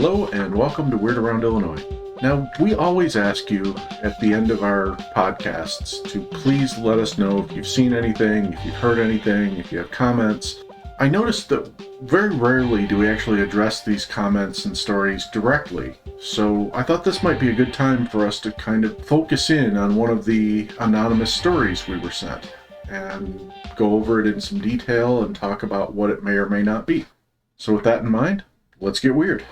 Hello and welcome to Weird Around Illinois. Now, we always ask you at the end of our podcasts to please let us know if you've seen anything, if you've heard anything, if you have comments. I noticed that very rarely do we actually address these comments and stories directly, so I thought this might be a good time for us to kind of focus in on one of the anonymous stories we were sent and go over it in some detail and talk about what it may or may not be. So with that in mind, let's get weird.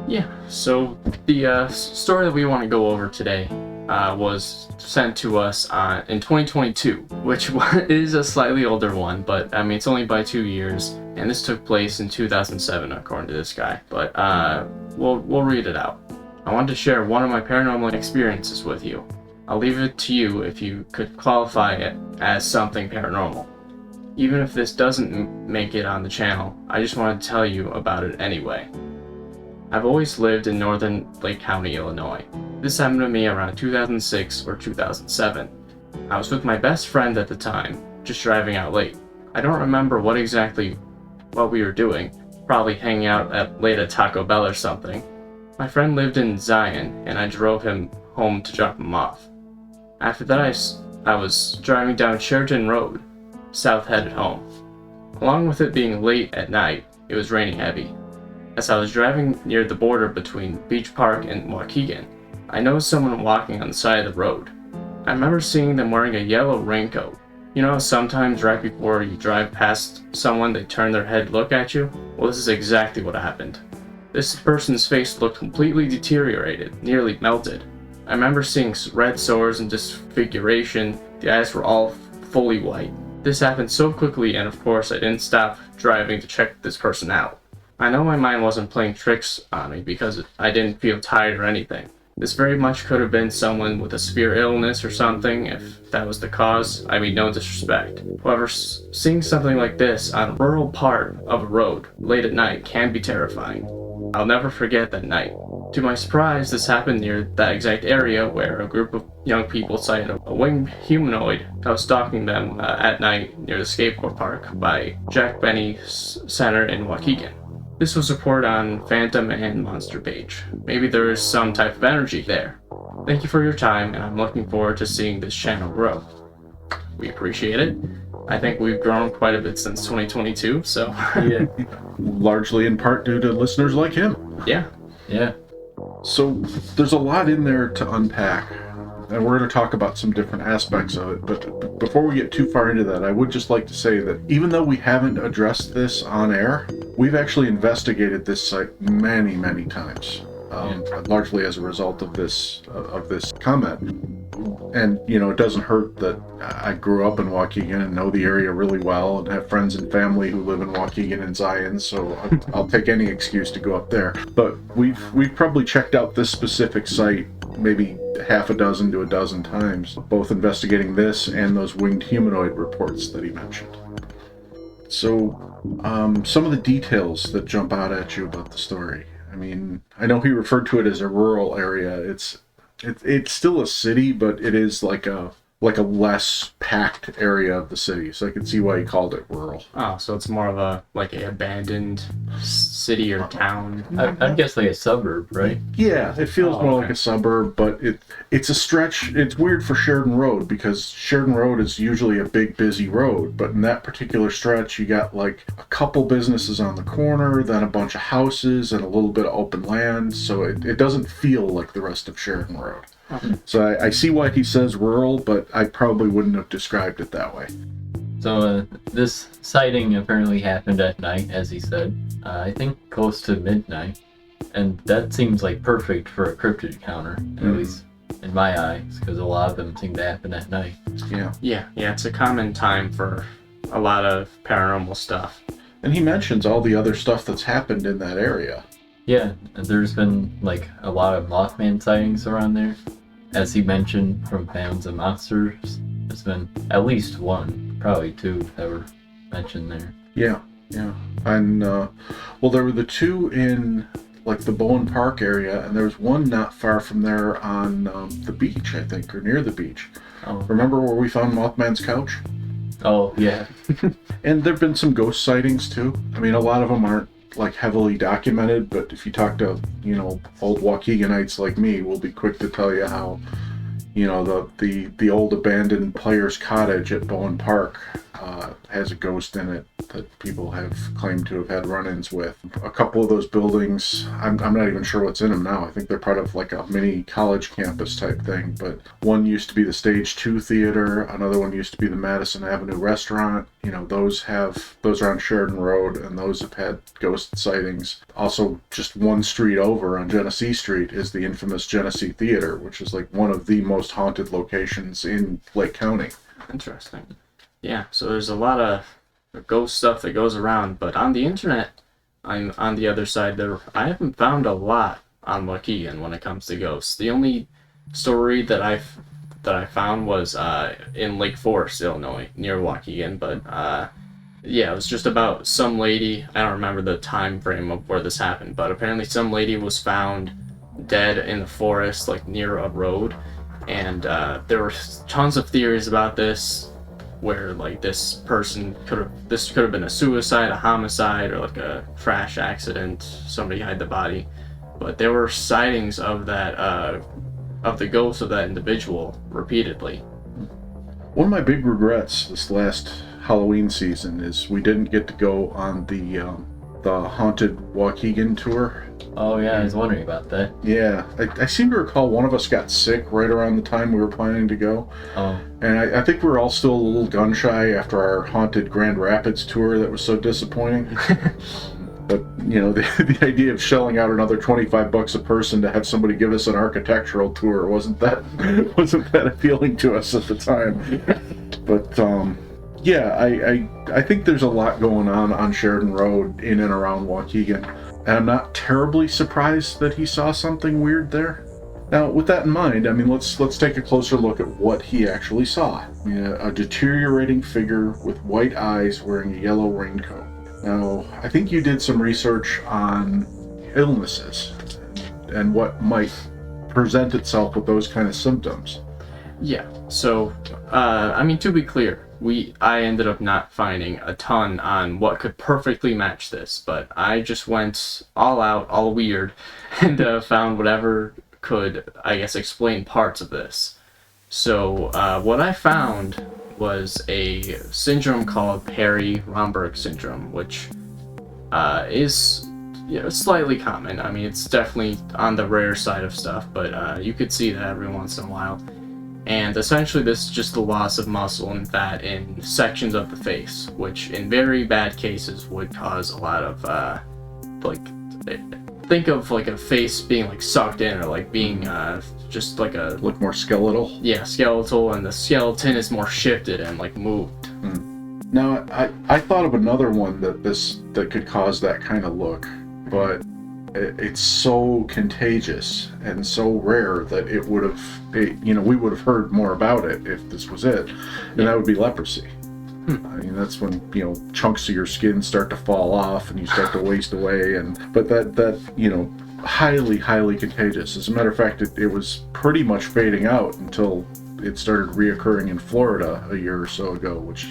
Yeah, so the story that we want to go over today was sent to us in 2022, which is a slightly older one, but I mean, it's only by 2 years, and this took place in 2007, according to this guy, but we'll read it out. I wanted to share one of my paranormal experiences with you. I'll leave it to you if you could qualify it as something paranormal. Even if this doesn't make it on the channel, I just wanted to tell you about it anyway. I've always lived in northern Lake County, Illinois. This happened to me around 2006 or 2007. I was with my best friend at the time, just driving out late. I don't remember what we were doing, probably hanging out late at Taco Bell or something. My friend lived in Zion, and I drove him home to drop him off. After that, I was driving down Sheridan Road, south headed home. Along with it being late at night, it was raining heavy. As I was driving near the border between Beach Park and Waukegan, I noticed someone walking on the side of the road. I remember seeing them wearing a yellow raincoat. You know, sometimes right before you drive past someone, they turn their head to look at you? Well, this is exactly what happened. This person's face looked completely deteriorated, nearly melted. I remember seeing red sores and disfiguration. The eyes were all fully white. This happened so quickly, and of course I didn't stop driving to check this person out. I know my mind wasn't playing tricks on me because I didn't feel tired or anything. This very much could have been someone with a severe illness or something. If that was the cause, I mean, no disrespect. However, seeing something like this on a rural part of a road late at night can be terrifying. I'll never forget that night. To my surprise, this happened near that exact area where a group of young people sighted a winged humanoid that was stalking them at night near the skateboard park by Jack Benny Center in Waukegan. This was reported on Phantom and Monster page. Maybe there is some type of energy there. Thank you for your time, and I'm looking forward to seeing this channel grow. We appreciate it. I think we've grown quite a bit since 2022, so... Yeah. Largely in part due to listeners like him. Yeah. So there's a lot in there to unpack, and we're going to talk about some different aspects of it, but before we get too far into that, I would just like to say that even though we haven't addressed this on air, we've actually investigated this site many, many times, largely as a result of this comment. And, you know, it doesn't hurt that I grew up in Waukegan and know the area really well and have friends and family who live in Waukegan and Zion, so I'll take any excuse to go up there. But we've probably checked out this specific site maybe half a dozen to a dozen times, both investigating this and those winged humanoid reports that he mentioned. So, some of the details that jump out at you about the story. I mean, I know he referred to it as a rural area. It's still a city, but it is like a less packed area of the city, so I can see why he called it rural. Oh, so it's more of a abandoned city or town. I guess like a suburb, right? Yeah, it feels more like a suburb, but it's a stretch. It's weird for Sheridan Road because Sheridan Road is usually a big, busy road, but in that particular stretch, you got like a couple businesses on the corner, then a bunch of houses, and a little bit of open land, so it doesn't feel like the rest of Sheridan Road. Okay. So I see why he says rural, but I probably wouldn't have described it that way. So this sighting apparently happened at night, as he said. I think close to midnight. And that seems like perfect for a cryptid encounter, at least in my eyes, because a lot of them seem to happen at night. Yeah, it's a common time for a lot of paranormal stuff. And he mentions all the other stuff that's happened in that area. Yeah, there's been like a lot of Mothman sightings around there. As he mentioned, from Phantoms and Monsters, there's been at least one, probably two that were mentioned there. Yeah. And, well, there were the two in, like, the Bowen Park area, and there was one not far from there on the beach, I think, or near the beach. Oh. Remember where we found Mothman's couch? Oh, yeah. And there have been some ghost sightings, too. I mean, a lot of them aren't like heavily documented, but if you talk to, old Waukeganites like me, we'll be quick to tell you how, the old abandoned players cottage at Bowen Park has a ghost in it that people have claimed to have had run-ins with. A couple of those buildings, I'm not even sure what's in them now. I think they're part of like a mini college campus type thing, but one used to be the Stage 2 theater, another one used to be the Madison Avenue restaurant. Those are on Sheridan Road, and those have had ghost sightings. Also, just one street over on Genesee Street is the infamous Genesee Theater, which is like one of the most haunted locations in Lake County. Interesting. Yeah, so there's a lot of ghost stuff that goes around, but on the internet, I'm on the other side there. I haven't found a lot on Waukegan when it comes to ghosts. The only story that I found was in Lake Forest, Illinois, near Waukegan, but yeah, it was just about some lady. I don't remember the time frame of where this happened, but apparently some lady was found dead in the forest, like near a road, and there were tons of theories about this, where like this could have been a suicide, a homicide, or like a crash accident. Somebody hid the body, but there were sightings of that of the ghost of that individual repeatedly. One of my big regrets this last Halloween season is we didn't get to go on the haunted Waukegan tour. Oh yeah, I was wondering about that. Yeah, I seem to recall one of us got sick right around the time we were planning to go. Oh. And I think we were all still a little gun shy after our haunted Grand Rapids tour that was so disappointing. But, the idea of shelling out another $25 a person to have somebody give us an architectural tour wasn't that appealing to us at the time. But, yeah, I think there's a lot going on Sheridan Road in and around Waukegan. And I'm not terribly surprised that he saw something weird there. Now, with that in mind, let's take a closer look at what he actually saw. A deteriorating figure with white eyes wearing a yellow raincoat. Now, I think you did some research on illnesses and what might present itself with those kind of symptoms. Yeah, so, to be clear, I ended up not finding a ton on what could perfectly match this, but I just went all out, all weird, and found whatever could, I guess, explain parts of this. So, what I found was a syndrome called Perry-Romberg syndrome, which is slightly common. It's definitely on the rare side of stuff, but you could see that every once in a while. And essentially this is just the loss of muscle and fat in sections of the face, which in very bad cases would cause a lot of, think of like a face being like sucked in, or like being just like a... Look more skeletal? Yeah, skeletal, and the skeleton is more shifted and like moved. Now, I thought of another one that could cause that kind of look, but it's so contagious and so rare that we would have heard more about it if this was it, and that would be leprosy. That's when chunks of your skin start to fall off and you start to waste away, but that highly contagious. As a matter of fact, it was pretty much fading out until it started reoccurring in Florida a year or so ago, which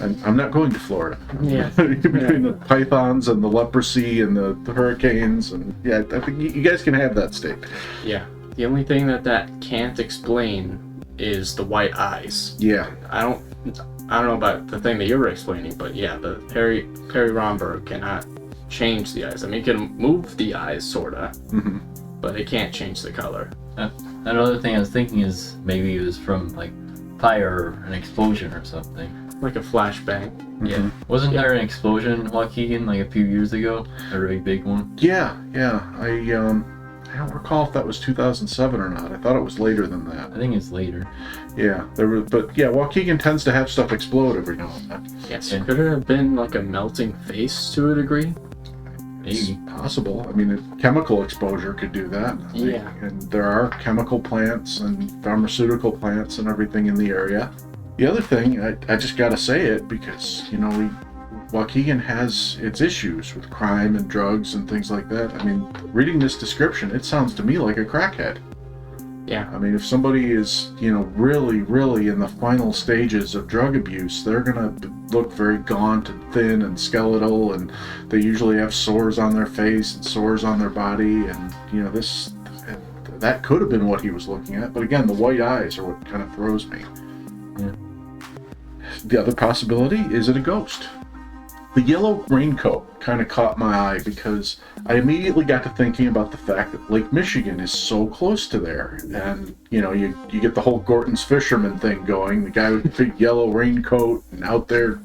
I'm not going to Florida. Yeah. Between the pythons and the leprosy and the hurricanes, and I think you guys can have that state. Yeah. The only thing that can't explain is the white eyes. Yeah. I don't know about the thing that you were explaining, but yeah, the Perry-Romberg cannot change the eyes. It can move the eyes, sorta, but it can't change the color. Another thing I was thinking is maybe it was from like fire or an explosion or something. Like a flashbang. Yeah. Wasn't there an explosion in Waukegan like a few years ago? A really big one? Yeah. I don't recall if that was 2007 or not. I thought it was later than that. I think it's later. Yeah, Waukegan tends to have stuff explode every now and then. Yes. Could it have been like a melting face to a degree? Maybe. It's possible. Chemical exposure could do that. Yeah. And there are chemical plants and pharmaceutical plants and everything in the area. The other thing, I just gotta say it because, Waukegan has its issues with crime and drugs and things like that. Reading this description, it sounds to me like a crackhead. Yeah. I mean, if somebody is, really, really in the final stages of drug abuse, they're gonna look very gaunt and thin and skeletal, and they usually have sores on their face and sores on their body, and that could have been what he was looking at. But again, the white eyes are what kind of throws me. Yeah. The other possibility, is it a ghost? The yellow raincoat kind of caught my eye because I immediately got to thinking about the fact that Lake Michigan is so close to there. And, you get the whole Gorton's fisherman thing going, the guy with the big yellow raincoat, and out there,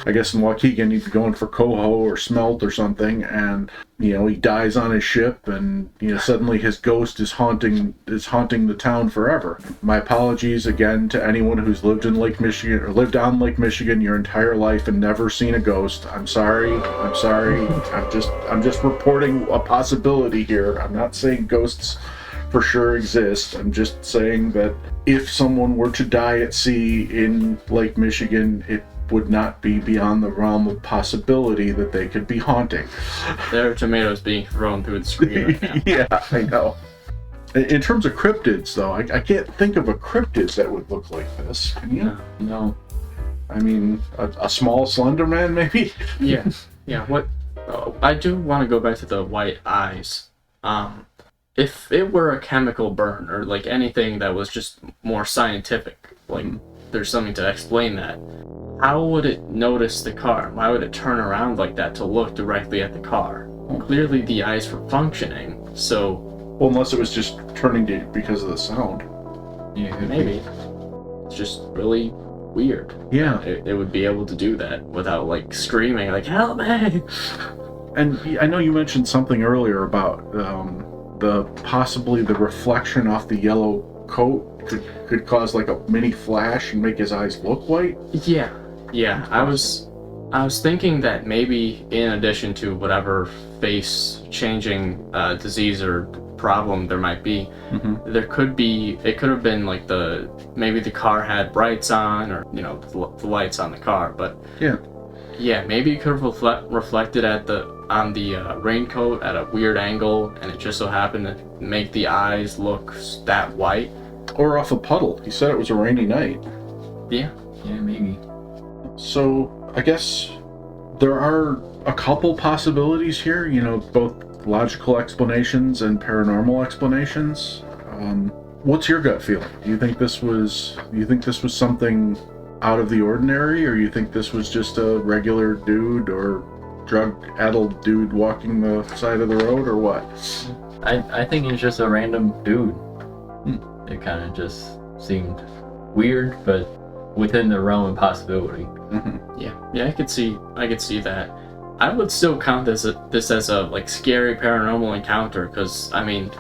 I guess in Waukegan he'd be going for coho or smelt or something, and, he dies on his ship, and, suddenly his ghost is haunting the town forever. My apologies again to anyone who's lived in Lake Michigan or lived on Lake Michigan your entire life and never seen a ghost. I'm sorry. I'm just reporting a possibility here. I'm not saying ghosts for sure exist. I'm just saying that if someone were to die at sea in Lake Michigan, it would not be beyond the realm of possibility that they could be haunting. There are tomatoes being thrown through the screen right now. Yeah, I know. In terms of cryptids, though, I can't think of a cryptid that would look like this. Can you? No. I mean, a small Slender Man, maybe? Yeah. What? I do want to go back to the white eyes. If it were a chemical burn or like anything that was just more scientific, like there's something to explain that, how would it notice the car? Why would it turn around like that to look directly at the car? Clearly the eyes were functioning, so... Well, unless it was just turning to because of the sound. Yeah, maybe. It's just really weird. Yeah. It would be able to do that without like screaming like, help me! And I know you mentioned something earlier about possibly the reflection off the yellow coat could cause like a mini flash and make his eyes look white. Yeah. I was thinking that maybe in addition to whatever face changing disease or problem there might be, it could have been like maybe the car had brights on, or the lights on the car, but maybe it could have reflected on the raincoat at a weird angle, and it just so happened to make the eyes look that white. Or off a puddle. He said it was a rainy night. Yeah, maybe. So I guess there are a couple possibilities here, both logical explanations and paranormal explanations. What's your gut feeling? Do you think this was something out of the ordinary, or you think this was just a regular dude or drug-addled dude walking the side of the road, or what? I think it's just a random dude. It kind of just seemed weird, but within the realm of possibility. Yeah, I could see that. I would still count this as a like scary paranormal encounter, because I mean,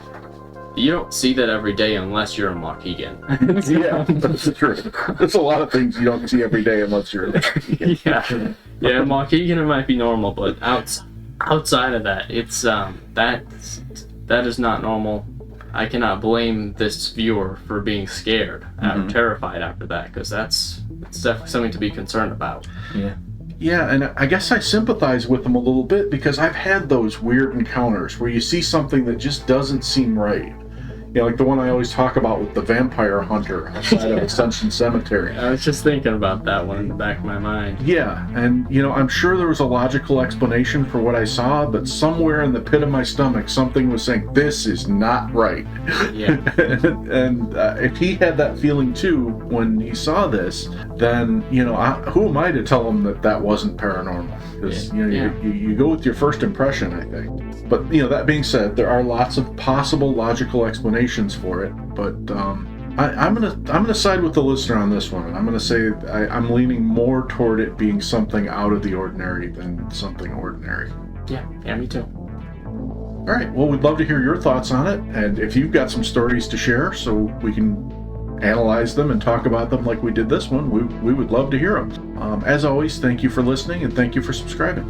you don't see that every day unless you're in Waukegan. Yeah, that's true. There's a lot of things you don't see every day unless you're in Waukegan. Yeah, in Waukegan it might be normal, but outside of that, it's that is not normal. I cannot blame this viewer for being scared or terrified after that, because it's definitely something to be concerned about. Yeah, and I guess I sympathize with them a little bit, because I've had those weird encounters where you see something that just doesn't seem right. Like the one I always talk about with the vampire hunter outside of Ascension Cemetery. I was just thinking about that one in the back of my mind. Yeah, and I'm sure there was a logical explanation for what I saw, but somewhere in the pit of my stomach, something was saying, this is not right. Yeah. and if he had that feeling too when he saw this, then, who am I to tell him that wasn't paranormal? Because, you go with your first impression, I think. But, that being said, there are lots of possible logical explanations for it, but I'm gonna side with the listener on this one, and I'm gonna say I'm leaning more toward it being something out of the ordinary than something ordinary. Yeah, me too. All right, well, we'd love to hear your thoughts on it, and if you've got some stories to share so we can analyze them and talk about them like we did this one, we would love to hear them. As always, thank you for listening, and thank you for subscribing.